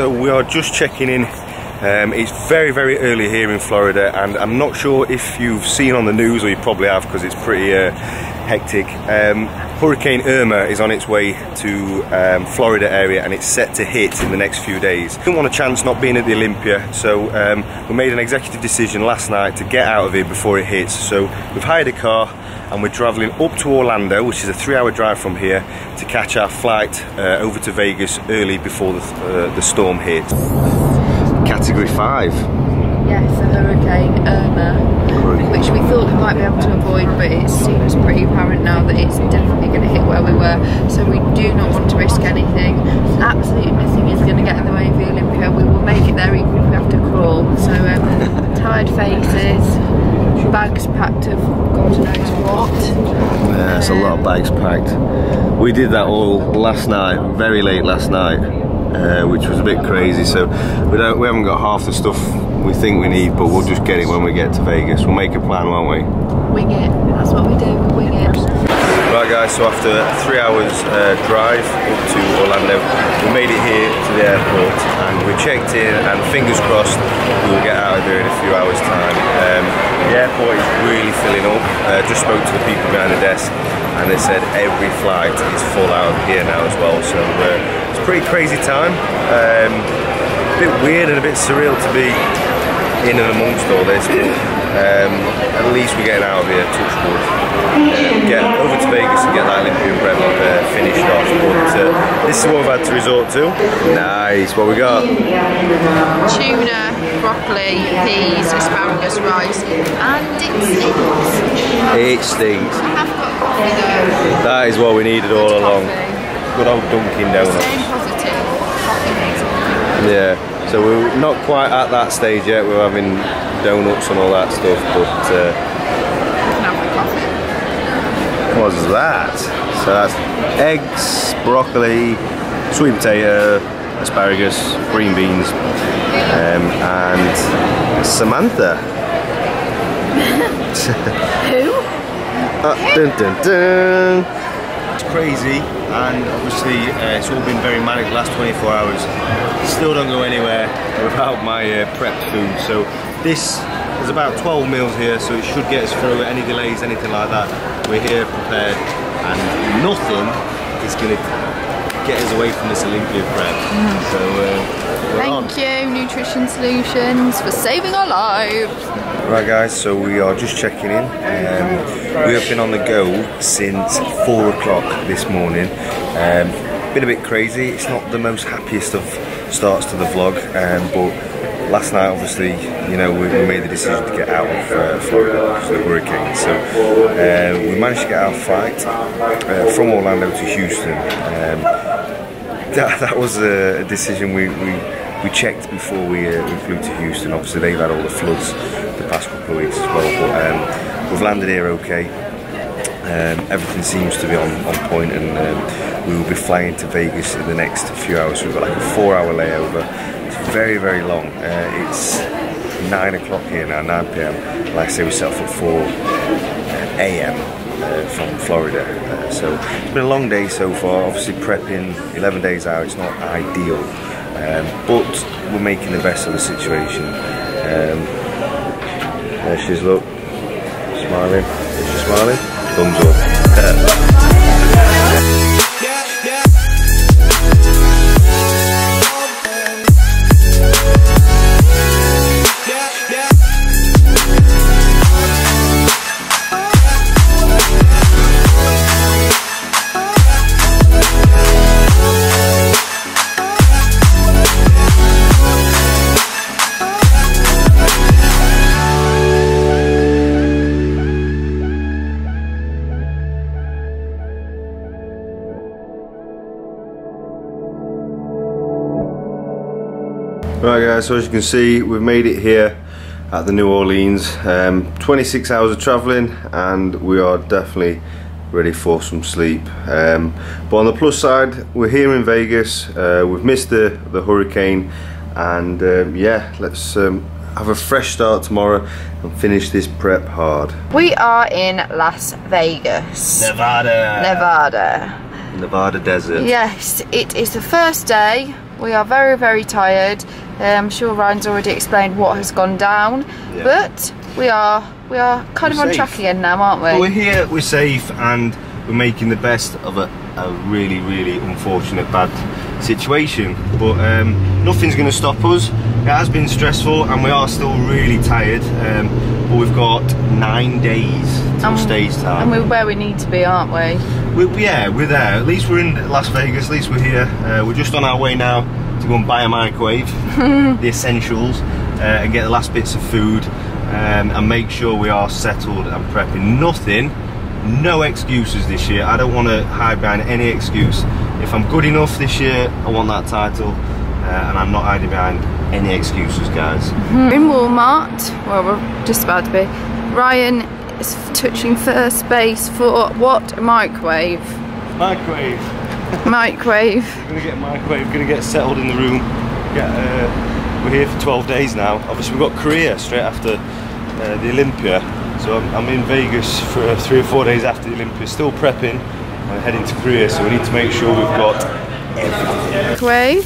so we are just checking in. It's very, very early here in Florida, and I'm not sure if you've seen on the news, or you probably have because it's pretty hectic. Hurricane Irma is on its way to Florida area, and it's set to hit in the next few days. Didn't want a chance not being at the Olympia, so we made an executive decision last night to get out of here before it hits. So we've hired a car and we're travelling up to Orlando, which is a 3-hour drive from here, to catch our flight over to Vegas early before the storm hits. Category 5. Yes, a Hurricane Irma, which we thought we might be able to avoid, but it seems pretty apparent now that it's definitely going to hit where we were, so we do not want to risk anything. Absolutely nothing is going to get in the way of the Olympia. We will make it there even if we have to crawl. So tired faces, bags packed of God knows what. Yeah, it's a lot of bags packed. We did that all last night, very late last night, which was a bit crazy, so we haven't got half the stuff we think we need, but we'll just get it when we get to Vegas. We'll make a plan, won't we? Wing it, that's what we do, we wing it. Right guys, so after 3 hours drive up to Orlando, we made it here to the airport and we checked in, and fingers crossed we will get out of here in a few hours time. The airport is really filling up. Just spoke to the people behind the desk and they said every flight is full out of here now as well, so it's a pretty crazy time. A bit weird and a bit surreal to be in and amongst all this, but at least we're getting out of here, touch wood. Get over to Vegas and get that Olympian prep finished off, but this is what we've had to resort to. Nice, what we got? Tuna, broccoli, peas, asparagus, rice, and it stinks. It stinks. I have got coffee though. That is what we needed all along. Good old Dunkin' Donuts. Staying positive, coffee makes it. Yeah, so we're not quite at that stage yet. We're having donuts and all that stuff, but what was that? So that's eggs, broccoli, sweet potato, asparagus, green beans, and Samantha. Who? Dun, dun, dun. It's crazy, and obviously it's all been very manic the last 24 hours. Still don't go anywhere without my prepped food. So this is about 12 meals here, so it should get us through any delays, anything like that. We're here prepared, and nothing is going to get us away from this Olympia prep. So thank you, Nutrition Solutions, for saving our lives. Right guys, so we are just checking in. We have been on the go since 4 o'clock this morning. Been a bit crazy. It's not the most happiest of starts to the vlog, but last night obviously, you know, we made the decision to get out of Florida because of the hurricane. So we managed to get our flight from Orlando to Houston. That was a decision we checked before we flew to Houston. Obviously they've had all the floods the past couple of weeks as well, but we've landed here okay. Everything seems to be on point, and we will be flying to Vegas in the next few hours. So we've got like a 4-hour layover. It's very, very long. It's 9 o'clock here now, 9 p.m. Like I say, we set off at 4 a.m. From Florida. So it's been a long day so far. Obviously prepping 11 days out, it's not ideal. But we're making the best of the situation. There she is, look, smiling. Is she smiling? Thumbs up. Right guys, so as you can see, we've made it here at the New Orleans. 26 hours of travelling, and we are definitely ready for some sleep. But on the plus side, we're here in Vegas. We've missed the hurricane, and yeah, let's have a fresh start tomorrow and finish this prep hard. We are in Las Vegas. Nevada. Nevada. Nevada desert. Yes, it is the first day We are very, very tired. I'm sure Ryan's already explained what has gone down, but we are kind of on track again now, aren't we? Well, we're here, we're safe, and we're making the best of a really, really unfortunate bad situation. But nothing's going to stop us. It has been stressful, and we are still really tired. But we've got 9 days till stage time. And we're where we need to be, aren't we? Yeah, we're there. At least we're in Las Vegas. At least we're here. We're just on our way now to go and buy a microwave, the essentials, and get the last bits of food, and make sure we are settled and prepping. No excuses this year. I don't want to hide behind any excuse. If I'm good enough this year, I want that title, and I'm not hiding behind any excuses, guys. We're in Walmart. Well, we're just about to be. Ryan is touching first base for what? A microwave. Microwave. Microwave. We're gonna get a microwave. Gonna get settled in the room. We're here for 12 days now. Obviously, we've got Korea straight after the Olympia. So I'm in Vegas for 3 or 4 days after the Olympia, still prepping. I'm heading to Korea, so we need to make sure we've got everything. Microwave,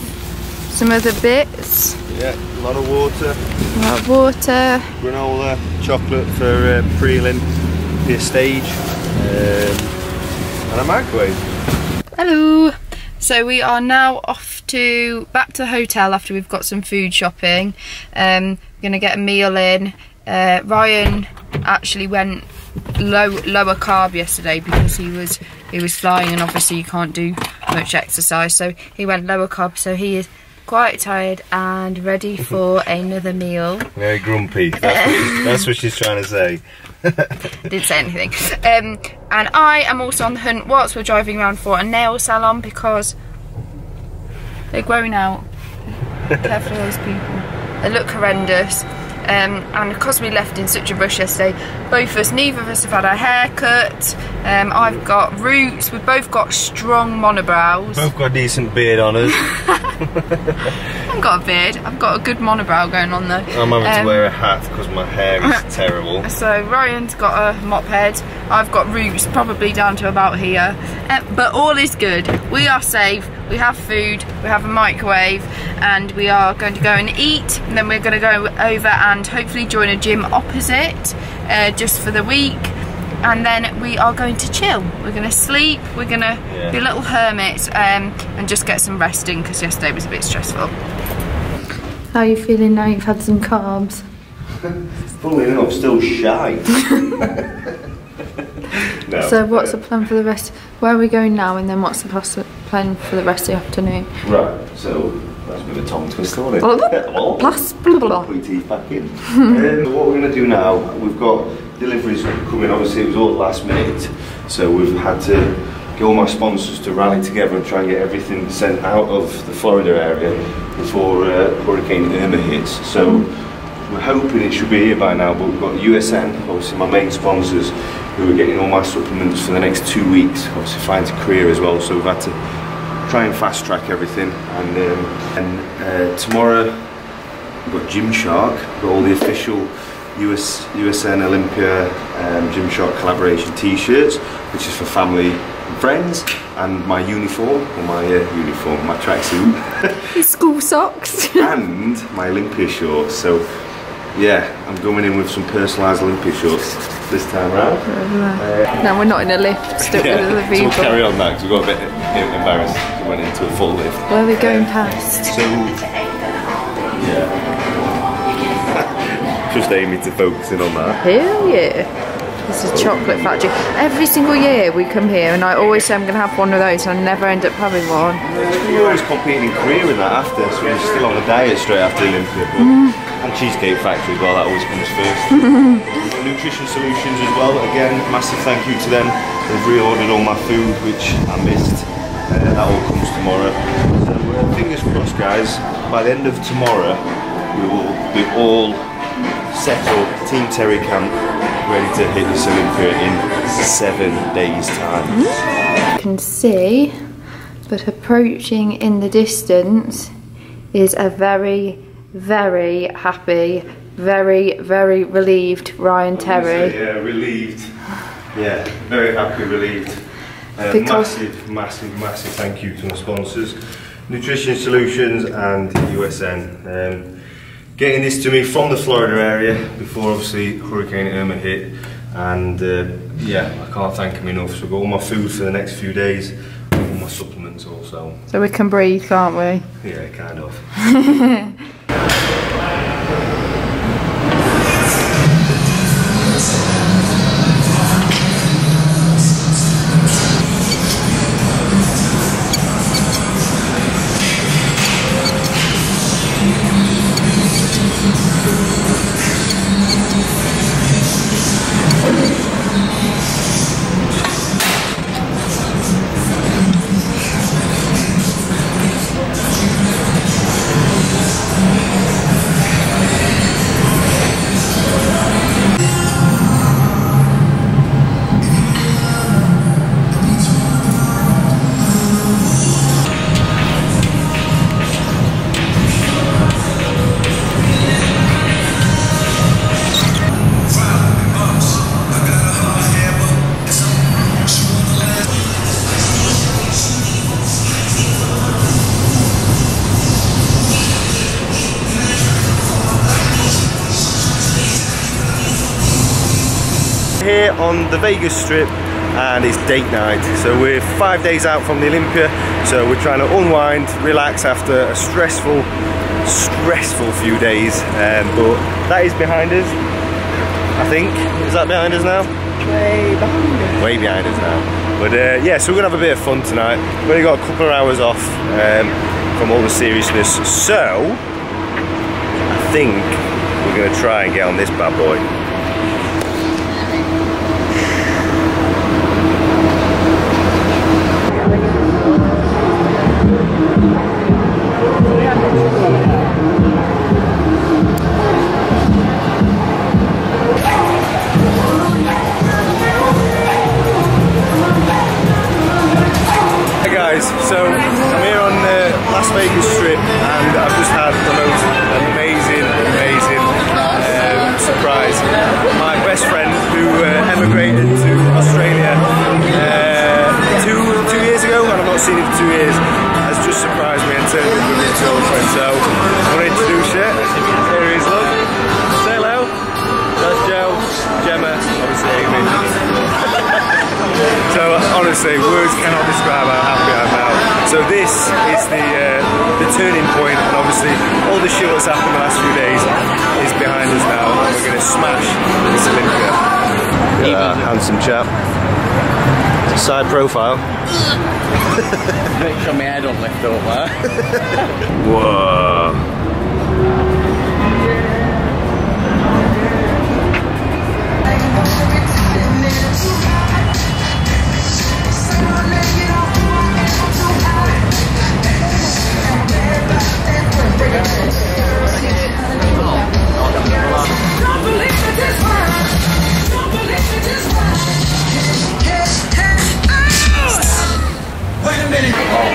some other bits. Yeah, a lot of water. A lot of water. Granola, chocolate for pre-Olympia stage, and a microwave. Hello. So we are now off back to the hotel after we've got some food shopping. We're gonna get a meal in. Ryan actually went lower carb yesterday because he was flying, and obviously you can't do much exercise, so he went lower carb, so he is quite tired and ready for another meal. Very grumpy. That's what she's trying to say. Didn't say anything. And I am also on the hunt whilst we're driving around for a nail salon because they're growing out. Careful of those people. They look horrendous. And because we left in such a rush yesterday, neither of us have had our hair cut. I've got roots, we've both got strong monobrows. Both got a decent beard on us. I haven't got a beard, I've got a good monobrow going on though. I'm having to wear a hat because my hair is terrible. So Ryan's got a mop head, I've got roots probably down to about here. But all is good, we are safe, we have food, we have a microwave, and we are going to go and eat, and then we're going to go over and hopefully join a gym opposite just for the week, and then we are going to chill. We're going to sleep, we're going to be little hermits and just get some rest in because yesterday was a bit stressful. How are you feeling now you've had some carbs? Funnily enough, still shy. No, so what's the plan for the rest? Where are we going now, and then what's the plan for the rest of the afternoon? Right, so that's a bit of a tongue twister, wasn't it? Put your teeth back in. What we're going to do now, we've got deliveries coming. Obviously it was all last minute, so we've had to get all my sponsors to rally together and try and get everything sent out of the Florida area before Hurricane Irma hits. So we're hoping it should be here by now, but we've got USN, obviously my main sponsors, who are getting all my supplements for the next 2 weeks, obviously flying to Korea as well, so we've had to try and fast track everything. And tomorrow we've got Gymshark, got all the official USN Olympia Gymshark collaboration t-shirts, which is for family and friends, and my uniform, or my tracksuit. His school socks. And my Olympia shorts. So yeah, I'm going in with some personalised Olympia shorts this time around. No, we're not in a lift, stuck with other people. So we'll carry on that because we got a bit embarrassed. We went into a full lift. Where are we going past? So, yeah. Just aiming to focus in on that. Hell yeah. This is chocolate factory. Every single year we come here and I always say I'm going to have one of those and I never end up having one. We're always competing in Korea in that after, so we're still on a diet straight after Olympia. And Cheesecake Factory as well, that always comes first. Nutrition Solutions as well, again, massive thank you to them. They've reordered all my food, which I missed. That all comes tomorrow. So fingers crossed, guys, by the end of tomorrow we will be all set up, Team Terry Camp, ready to hit this Olympia in 7 days time. You can see, but approaching in the distance is a very, very happy, very, very relieved Ryan Terry. Yeah, relieved. Yeah, very happy, relieved. Massive, massive, massive thank you to my sponsors. Nutrition Solutions and USN. Getting this to me from the Florida area before obviously Hurricane Irma hit, and yeah, I can't thank them enough. So I've got all my food for the next few days, all my supplements also. So we can breathe, can't we? Yeah, kind of. Here on the Vegas Strip, and it's date night. So we're 5 days out from the Olympia, so we're trying to unwind, relax after a stressful few days. But that is behind us, I think. Is that behind us now? Way behind us. Way behind us now. But yeah, so we're gonna have a bit of fun tonight. We've only got a couple of hours off from all the seriousness, so I think we're gonna try and get on this bad boy. So I'm here on the Las Vegas Strip, and I've just had the most amazing surprise. My best friend, who emigrated to Australia two years ago, and I've not seen him for 2 years, has just surprised me and turned up with his girlfriend. So I want to introduce you. Here he is, look. Say hello. That's Joe, Gemma, obviously Amy. So honestly, words cannot describe how happy I am now. So this is the turning point, and obviously all the shit that's happened the last few days is behind us now, and we're going to smash this Olympia. Handsome chap. Side profile. Make sure my head don't lift up there. Whoa.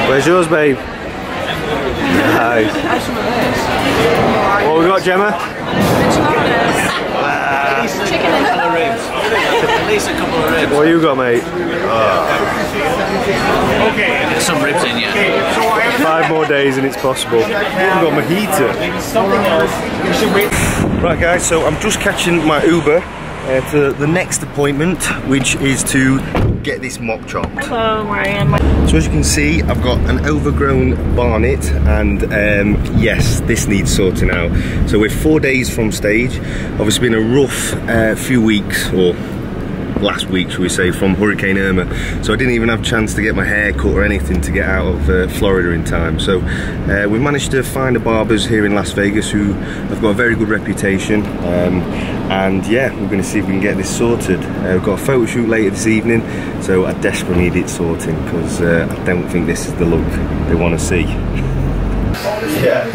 Where's yours, babe? Nice. What we got, Gemma? Chicken and a couple of ribs. At least a couple of ribs. What you got, mate? Okay. Get some ribs in, yeah. 5 more days and it's possible. We've got mojito. Right, guys, so I'm just catching my Uber to the next appointment, which is to get this mop chopped. Hello, Ryan. So as you can see, I've got an overgrown barnet, and yes, this needs sorting out. So we're 4 days from stage. Obviously been a rough few weeks, or last week should we say, from Hurricane Irma. So I didn't even have a chance to get my hair cut or anything to get out of Florida in time. So we've managed to find a barbers here in Las Vegas who have got a very good reputation, and yeah, we're going to see if we can get this sorted. We've got a photo shoot later this evening, so I desperately need it sorting, because I don't think this is the look they want to see. Yeah,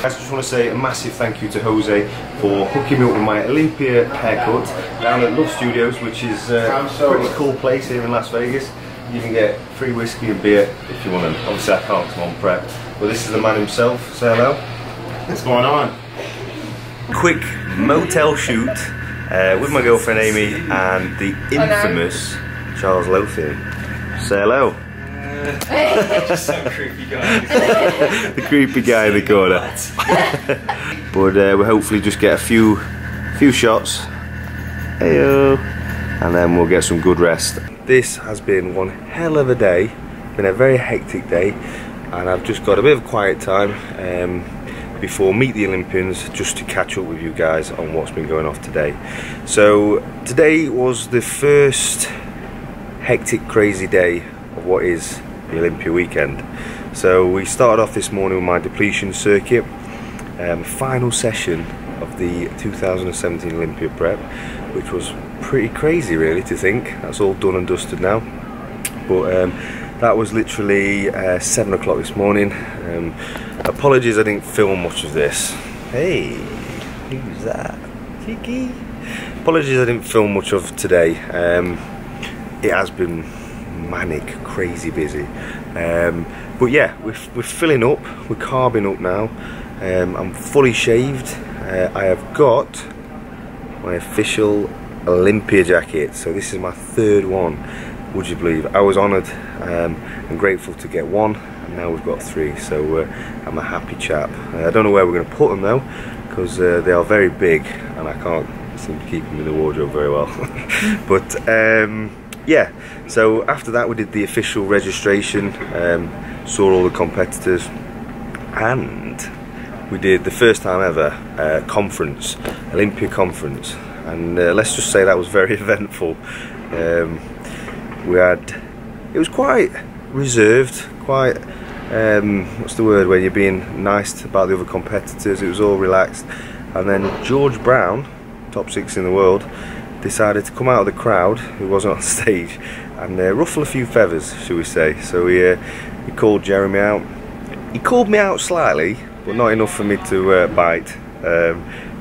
I just want to say a massive thank you to Jose for hooking me up with my Olympia haircut down at Love Studios, which is a pretty cool place here in Las Vegas. You can get free whiskey and beer if you want to. Obviously I can't because I'm on prep, but this is the man himself. Say hello. What's going on? Quick motel shoot with my girlfriend Amy and the infamous Charles Lothian. Say hello. Just some creepy guy. The creepy guy in the corner. But we'll hopefully just get a few shots. Heyo. And then we'll get some good rest. This has been one hell of a day. Been a very hectic day, and I've just got a bit of quiet time before Meet the Olympians, just to catch up with you guys on what's been going off today. So today was the first hectic, crazy day of what is the Olympia weekend. So we started off this morning with my depletion circuit, final session of the 2017 Olympia prep, which was pretty crazy really to think. That's all done and dusted now. But that was literally 7 o'clock this morning. Apologies I didn't film much of this. Hey, who's that? Cheeky. Apologies I didn't film much of today. It has been manic, crazy busy. But yeah, we're filling up, we're carbing up now. I'm fully shaved. I have got my official Olympia jacket, so this is my third one. Would you believe? I was honoured and grateful to get one, and now we've got 3, so I'm a happy chap. I don't know where we're going to put them though, because they are very big and I can't seem to keep them in the wardrobe very well. But yeah, so after that we did the official registration, saw all the competitors, and we did the first time ever conference, Olympia conference, and let's just say that was very eventful. It was quite reserved, quite, what's the word when you're being nice about the other competitors. It was all relaxed, and then George Brown, top 6 in the world, decided to come out of the crowd, who wasn't on stage, and ruffle a few feathers, shall we say. So he called Jeremy out. He called me out slightly, but not enough for me to bite.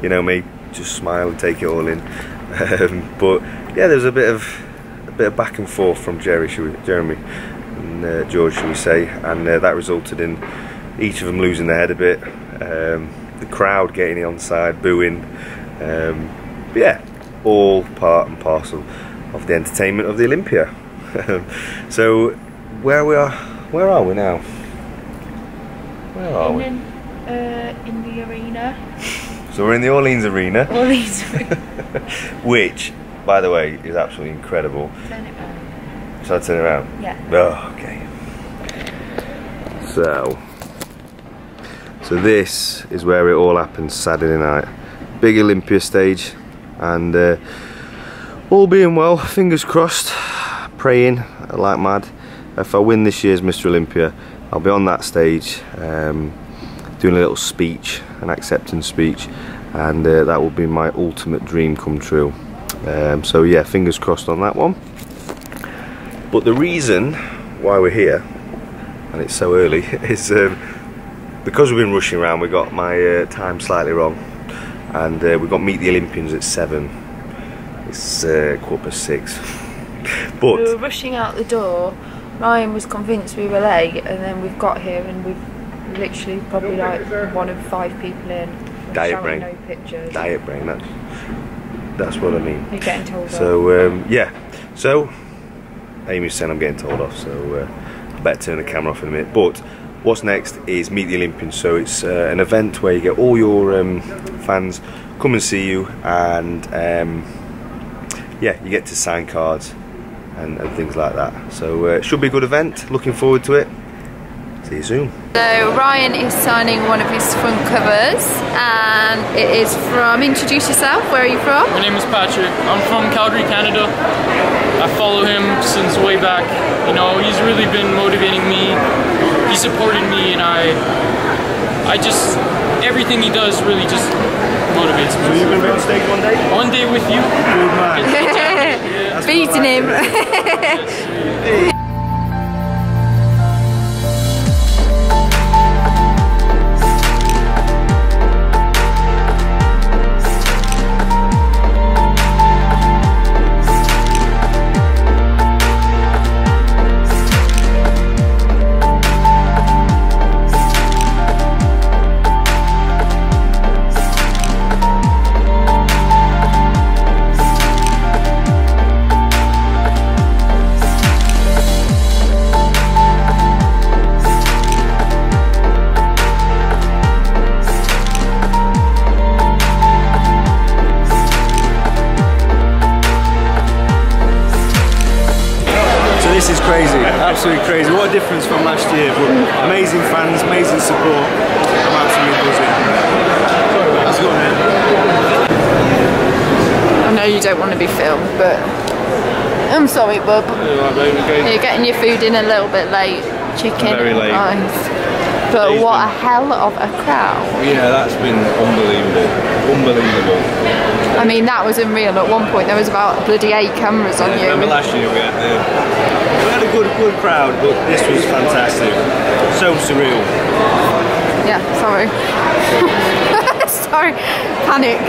You know me, just smile and take it all in. But yeah, there was a bit of back and forth from Jeremy and George, shall we say, and that resulted in each of them losing their head a bit. The crowd getting on side, booing. But yeah, all part and parcel of the entertainment of the Olympia. So where are we now? Where are we? In the arena. So we're in the Orleans Arena. Orleans. Which, by the way, is absolutely incredible. Turn it around. Shall I turn it around? Yeah. Oh, okay. So this is where it all happens Saturday night. Big Olympia stage, and all being well, fingers crossed, praying like mad. If I win this year's Mr. Olympia, I'll be on that stage doing a little speech, an acceptance speech, and that will be my ultimate dream come true. So yeah, fingers crossed on that one. But the reason why we're here, and it's so early, is because we've been rushing around. We got my time slightly wrong, and we got Meet the Olympians at 7. It's 6:15. But we were rushing out the door. Ryan was convinced we were late, and then we've got here and we've literally probably like one of 5 people in. Diet brain. No pictures. Diet brain. That's what I mean. You're getting told off. So yeah. So Amy's saying I'm getting told off. So I better turn the camera off in a minute. But what's next is Meet the Olympians. So it's an event where you get all your fans come and see you, and yeah, you get to sign cards and things like that. So it should be a good event. Looking forward to it. See you soon. So Ryan is signing one of his front covers, and it is from, introduce yourself, where are you from? My name is Patrick. I'm from Calgary, Canada. I follow him since way back. You know, he's really been motivating me. He supported me, and I just, everything he does really just motivates me. So you're going to be on stage one day? One day with you. Good man. Yeah. Beating him. is crazy, absolutely crazy. What a difference from last year. But amazing fans, amazing support. I'm absolutely buzzing. Let's go on. I know you don't want to be filmed, but I'm sorry, bub. You're getting your food in a little bit late. Chicken. Very late. Nice. But what a hell of a crowd. Yeah, that's been unbelievable. Unbelievable. I mean, that was unreal. At one point, there was about bloody 8 cameras on you. Remember last year we had a good crowd, but this was fantastic. So surreal. Yeah, sorry. Sorry. Panic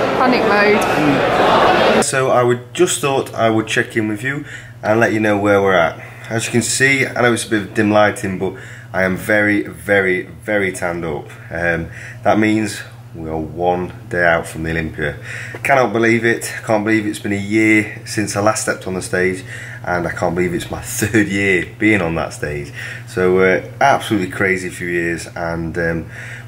mode. So I just thought I would check in with you and let you know where we're at. As you can see, I know it's a bit of dim lighting, but I am very, very, very tanned up. That means we are 1 day out from the Olympia. Cannot believe it. Can't believe it's been a year since I last stepped on the stage, and I can't believe it's my 3rd year being on that stage. So absolutely crazy few years, and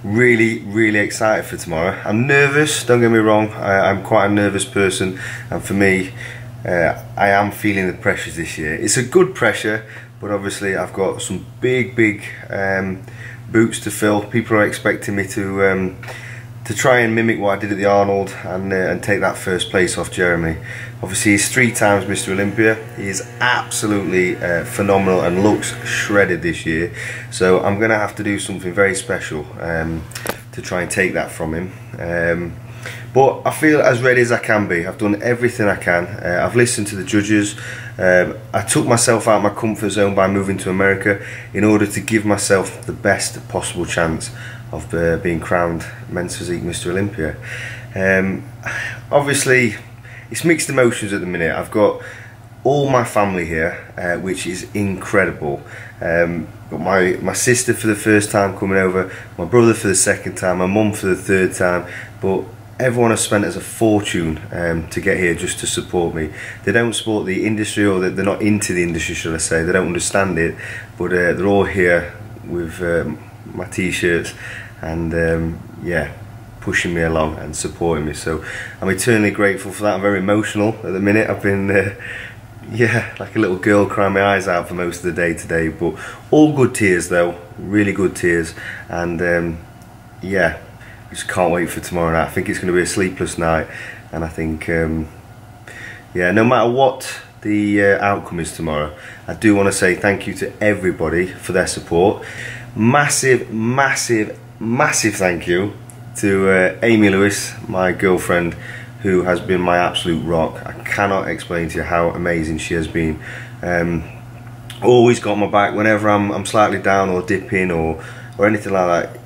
really, really excited for tomorrow. I'm nervous, don't get me wrong. I'm quite a nervous person, and for me, I am feeling the pressures this year. It's a good pressure, but obviously I've got some big boots to fill. People are expecting me to try and mimic what I did at the Arnold and take that 1st place off Jeremy. Obviously he's 3 times Mr. Olympia. He is absolutely phenomenal and looks shredded this year. So I'm going to have to do something very special to try and take that from him. But I feel as ready as I can be. I've done everything I can. I've listened to the judges. I took myself out of my comfort zone by moving to America in order to give myself the best possible chance of being crowned Men's Physique Mr. Olympia. Obviously, it's mixed emotions at the minute. I've got all my family here, which is incredible. Got my sister for the 1st time coming over, my brother for the 2nd time, my mum for the 3rd time, but everyone has spent us a fortune to get here just to support me. They don't support the industry, or they're not into the industry, should I say. They don't understand it, but they're all here with my t-shirts and yeah, pushing me along and supporting me. So I'm eternally grateful for that. I'm very emotional at the minute. I've been yeah, like a little girl crying my eyes out for most of the day today, but all good tears though, really good tears. And yeah, just can't wait for tomorrow night. I think it's going to be a sleepless night, and I think yeah, no matter what the outcome is tomorrow, I do want to say thank you to everybody for their support. Massive thank you to Amy Lewis, my girlfriend, who has been my absolute rock. I cannot explain to you how amazing she has been. Always got my back whenever I'm slightly down or dipping or anything like that.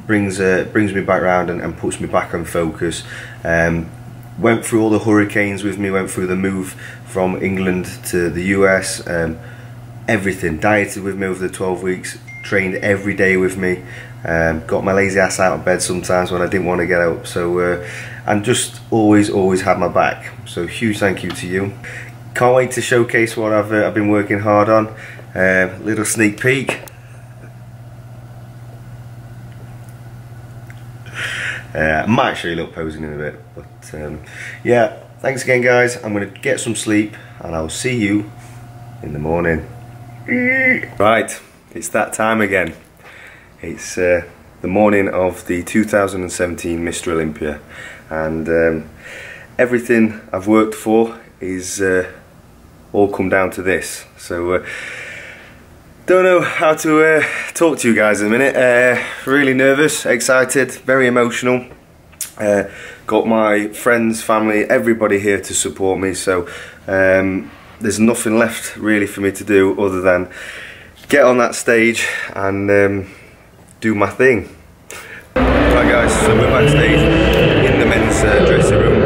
Brings me back round and puts me back on focus. Went through all the hurricanes with me, went through the move from England to the US, everything. Dieted with me over the 12 weeks, trained every day with me, got my lazy ass out of bed sometimes when I didn't want to get up. So and just always had my back. So huge thank you to you. Can't wait to showcase what I've been working hard on. Little sneak peek. I might show you a little posing in a bit, but yeah, thanks again guys. I'm going to get some sleep and I'll see you in the morning. Right, it's that time again. It's the morning of the 2017 Mr. Olympia, and everything I've worked for is all come down to this. So don't know how to talk to you guys in a minute. Really nervous, excited, very emotional. Got my friends, family, everybody here to support me. So there's nothing left really for me to do other than get on that stage and do my thing. Right guys, so we're backstage in the men's dressing room.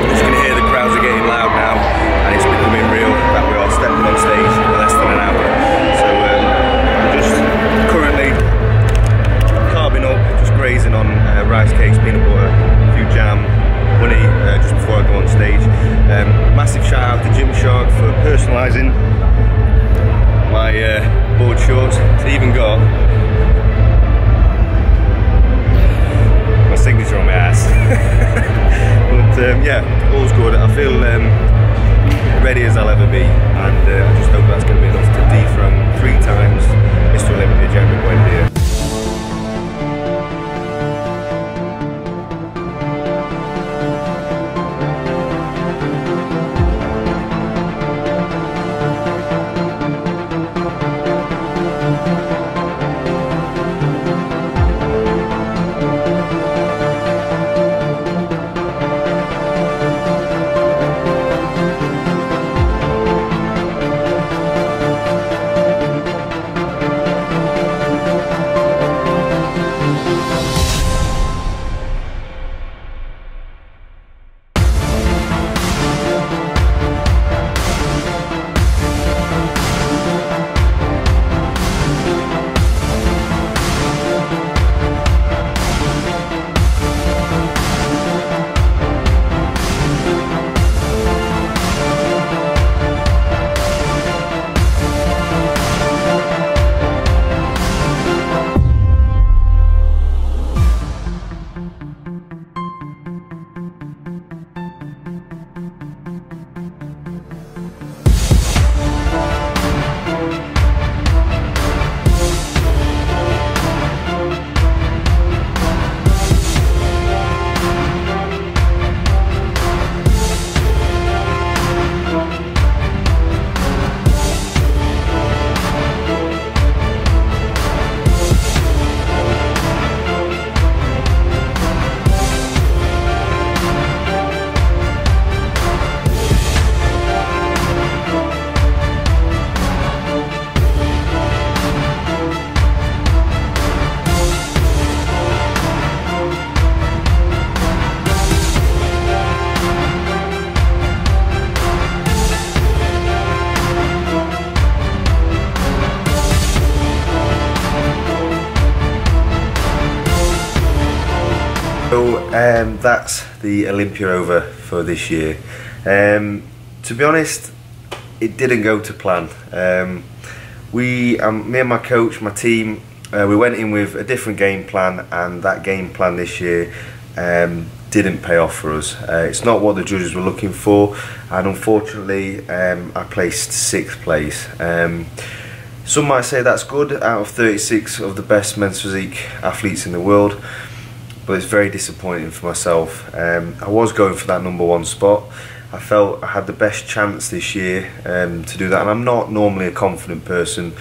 Just can hear the crowds are getting loud now, and it's becoming real that we are stepping on stage in less than an hour. So I'm just currently carving up, just grazing on rice cakes, peanut butter, a few jam, honey, just before I go on stage. Massive shout out to Gymshark for personalising my board shorts. It's even got my signature on my ass. But yeah, all's good. I feel ready as I'll ever be, and I just hope that's going to be enough to So that's the Olympia over for this year. To be honest, it didn't go to plan. Me and my coach, my team, we went in with a different game plan, and that game plan this year didn't pay off for us. It's not what the judges were looking for, and unfortunately I placed 6th place. Some might say that's good out of 36 of the best men's physique athletes in the world, but it's very disappointing for myself. I was going for that #1 spot. I felt I had the best chance this year to do that, and I'm not normally a confident person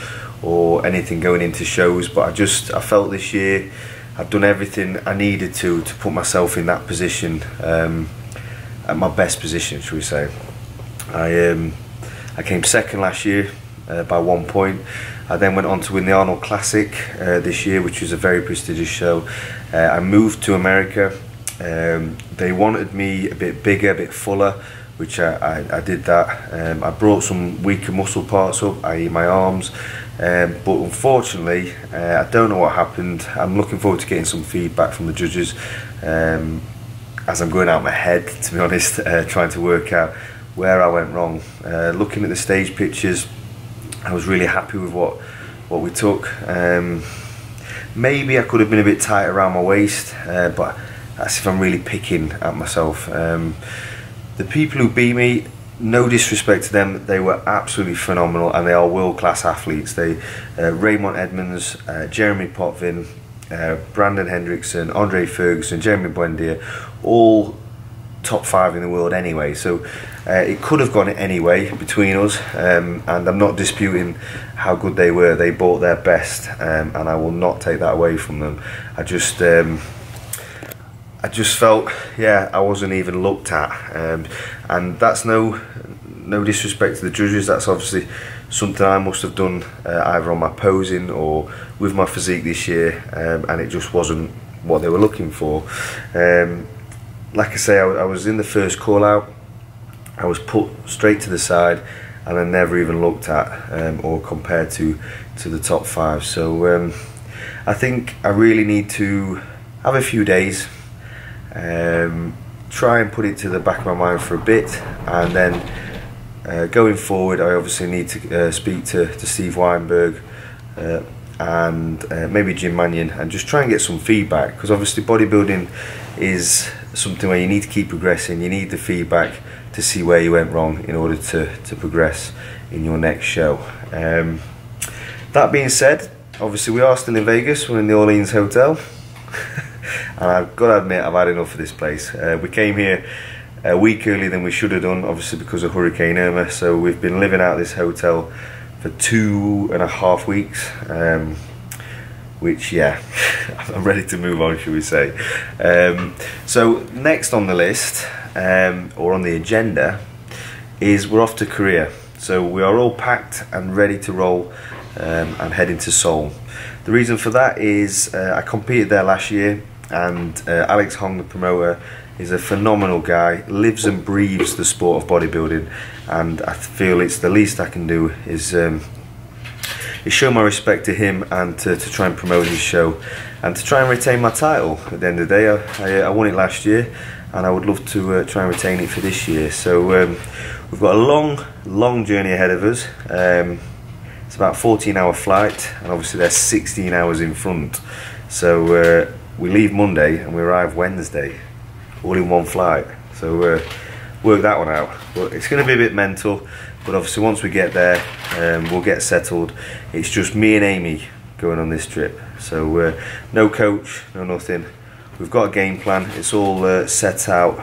or anything going into shows, but I felt this year I've done everything I needed to put myself in that position, at my best position, should we say. I came 2nd last year by 1 point. I then went on to win the Arnold Classic this year, which was a very prestigious show. I moved to America. They wanted me a bit bigger, a bit fuller, which I did that. I brought some weaker muscle parts up, i.e. my arms, but unfortunately I don't know what happened. I'm looking forward to getting some feedback from the judges as I'm going out my head, to be honest, trying to work out where I went wrong. Looking at the stage pictures, I was really happy with what we took. Maybe I could have been a bit tight around my waist, but that's if I'm really picking at myself. The people who beat me, no disrespect to them, they were absolutely phenomenal, and they are world-class athletes. Raymond Edmonds, Jeremy Potvin, Brandon Hendrickson, Andre Ferguson, Jeremy Buendia, all top 5 in the world anyway, so it could have gone anyway between us, and I'm not disputing how good they were. They brought their best, and I will not take that away from them. I just felt, yeah, I wasn't even looked at, and that's no disrespect to the judges. That's obviously something I must have done either on my posing or with my physique this year, and it just wasn't what they were looking for. Like I say, I was in the first call out. I was put straight to the side, and I never even looked at or compared to the top 5. So I think I really need to have a few days, try and put it to the back of my mind for a bit, and then going forward I obviously need to speak to Steve Weinberg and maybe Jim Mannion, and just try and get some feedback, because obviously bodybuilding is something where you need to keep progressing. You need the feedback to see where you went wrong in order to progress in your next show. That being said, obviously we are still in Vegas. We're in the Orleans Hotel. And I've got to admit, I've had enough of this place. We came here a week earlier than we should have done, obviously because of Hurricane Irma, so we've been living out this hotel for 2.5 weeks, which, yeah, I'm ready to move on, should we say. So next on the list, or on the agenda, is we're off to Korea. So we are all packed and ready to roll and head into Seoul. The reason for that is I competed there last year, and Alex Hong, the promoter, is a phenomenal guy, lives and breathes the sport of bodybuilding, and I feel it's the least I can do is show my respect to him, and to try and promote his show, and to try and retain my title. At the end of the day, I won it last year, and I would love to try and retain it for this year. So we've got a long journey ahead of us. It's about a 14-hour flight, and obviously there's 16 hours in front. So we leave Monday and we arrive Wednesday, all in one flight. So work that one out. But it's going to be a bit mental, but obviously once we get there, we'll get settled. It's just me and Amy going on this trip. So no coach, no nothing. We've got a game plan. It's all set out,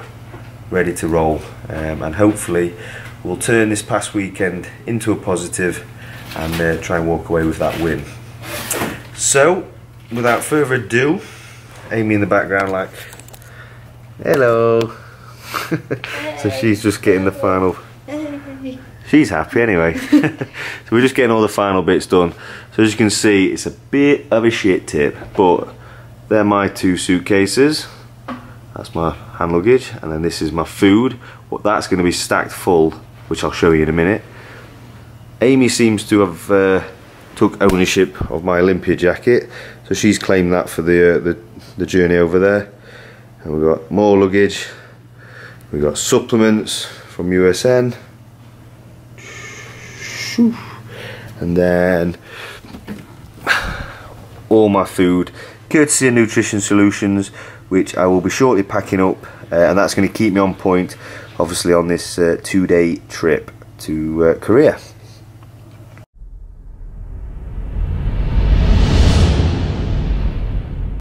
ready to roll, and hopefully we'll turn this past weekend into a positive and try and walk away with that win. So without further ado, Amy in the background like, hello. So she's just getting the final. She's happy anyway. So we're just getting all the final bits done. So as you can see, it's a bit of a shit tip, but they're my 2 suitcases. That's my hand luggage, and then this is my food. What that's going to be stacked full, which I'll show you in a minute. Amy seems to have took ownership of my Olympia jacket, so she's claimed that for the journey over there. And we've got more luggage. We've got supplements from USN. And then all my food, courtesy of Nutrition Solutions, which I will be shortly packing up, and that's going to keep me on point, obviously, on this 2-day trip to Korea.